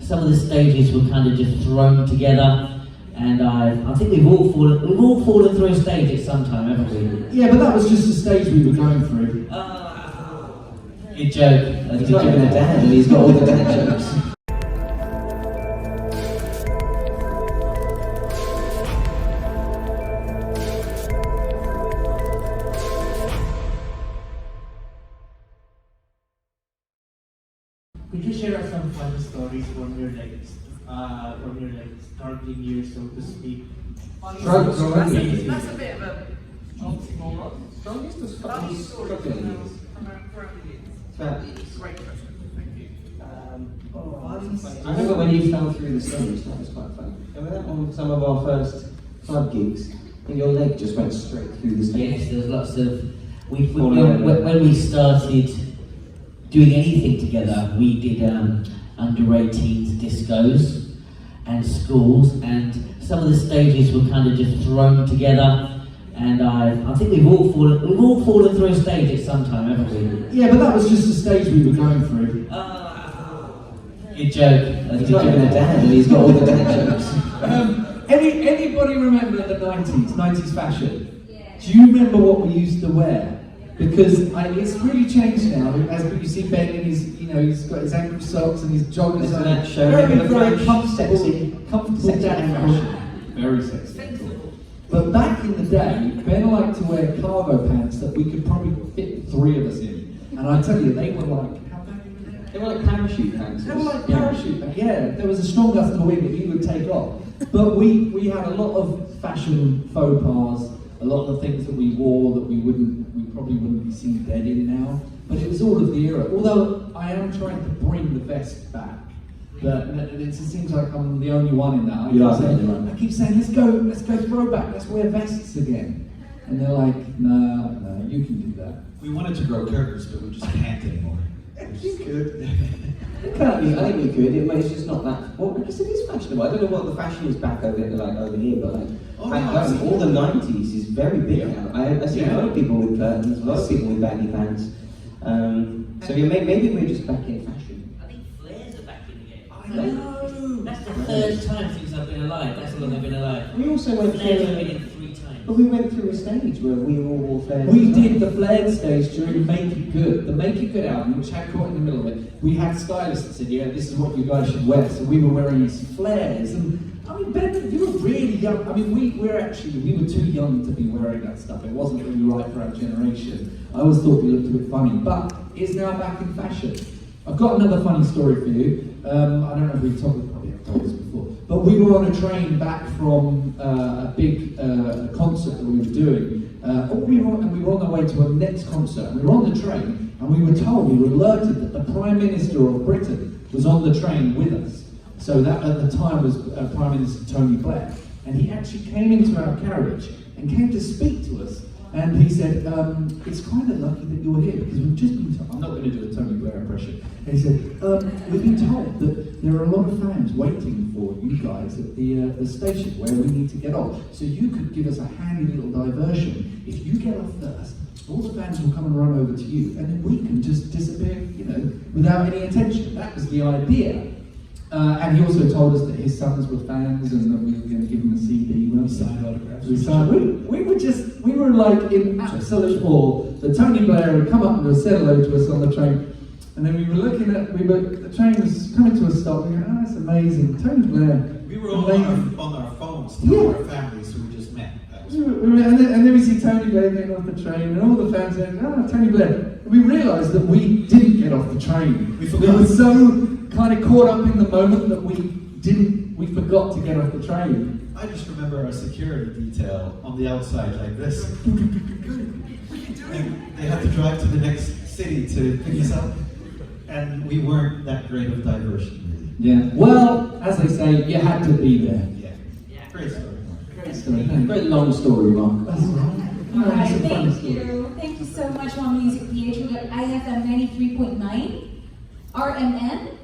some of the stages were kind of just thrown together. And I think we've all fallen through a stage at some time, haven't we? Yeah, but that was just the stage we were going through. Good joke. He's not even a dad, and he's got all the dad jokes. Could you share us some fun stories from your starting years, so to speak? That's a bit of a Strongest or funny story struggling? Great question, thank you. I remember when you fell through the stage, that was quite fun. Remember that on some of our first club gigs? And your leg just went straight through the stage. Yes, there's lots of... When we started doing anything together, we did under 18s discos and schools, and some of the stages were kind of just thrown together. And I think we've all fallen through a stage at some time, haven't we? Yeah, but that was just the stage we were going through. Good joke. He's not even a dad, and he's got all the dad jokes. Anybody remember the 90s fashion? Yeah. Do you remember what we used to wear? Because it's really changed now. As you see Ben in his, he's got his ankle socks and his joggers on. Very comfortable dad fashion. Very sexy. But back in the day, Ben liked to wear cargo pants that we could probably fit 3 of us in. And I tell you, they were like, how bad were they? They were like parachute pants. They were like parachute pants. Yeah, there was a strong gust of wind that he would take off. But we had a lot of fashion faux pas, a lot of the things that we wore that we probably wouldn't be seen dead in now. But it was all of the era. Although I am trying to bring the vest back. But it seems like I'm the only one in that. I keep saying, let's go throwback, let's wear vests again. And they're like, no, you can do that. We wanted to grow curtains, but we just can't anymore. You could. I think we could. It's just not that. Well, because it is fashionable. I don't know what the fashion is back over here, but all the 90s is very big now. I see a lot of people with curtains, a lot of people with baggy pants. So maybe we're just back in fashion. I think flares are back in again. I know. That's the 3rd time since I've been alive. That's how long I've been alive. We also went flares have been in 3 times. But we went through a stage where we all wore flares. We did the flared stage during Make It Good. The Make It Good album, which had caught in the middle of it, we had stylists that said, yeah, this is what you guys should wear. So we were wearing these flares. And I mean, Ben, you were really young. I mean, we were too young to be wearing that stuff. It wasn't really right for our generation. I always thought we looked a bit funny, but it's now back in fashion. I've got another funny story for you. I don't know if we've probably have told this before, but we were on a train back from a big concert that we were doing. We were on the way to a next concert. We were on the train, and we were alerted that the Prime Minister of Britain was on the train with us. So that at the time was Prime Minister Tony Blair, and he actually came into our carriage and came to speak to us. And he said, it's kind of lucky that you're here because we've just been told, I'm not going to do a Tony Blair impression. And he said, we've been told that there are a lot of fans waiting for you guys at the station where we need to get off. So you could give us a handy little diversion. If you get off first, all the fans will come and run over to you, and then we can just disappear, without any attention. That was the idea. And he also told us that his sons were fans and that we were going to give him a CD. We signed autographs. We were like in absolute awe that Tony Blair had come up and said hello to us on the train. And then we were the train was coming to a stop. We were going, that's amazing. Tony Blair. We were all on our phones to our families who we just met. And then we see Tony Blair getting off the train, and all the fans saying, Tony Blair. And we realised that we didn't get off the train. We were so kind of caught up in the moment that we forgot to get off the train. I just remember our security detail on the outside like this. And they had to drive to the next city to pick us up. And we weren't that great of diversion, really. Yeah. Well, as they say, you had to be there. Yeah. Great story. Great story. Very long story, Mark. That's right. All right, thank you. Thank you so much, One Music PH. We got IFM 93.9, RMN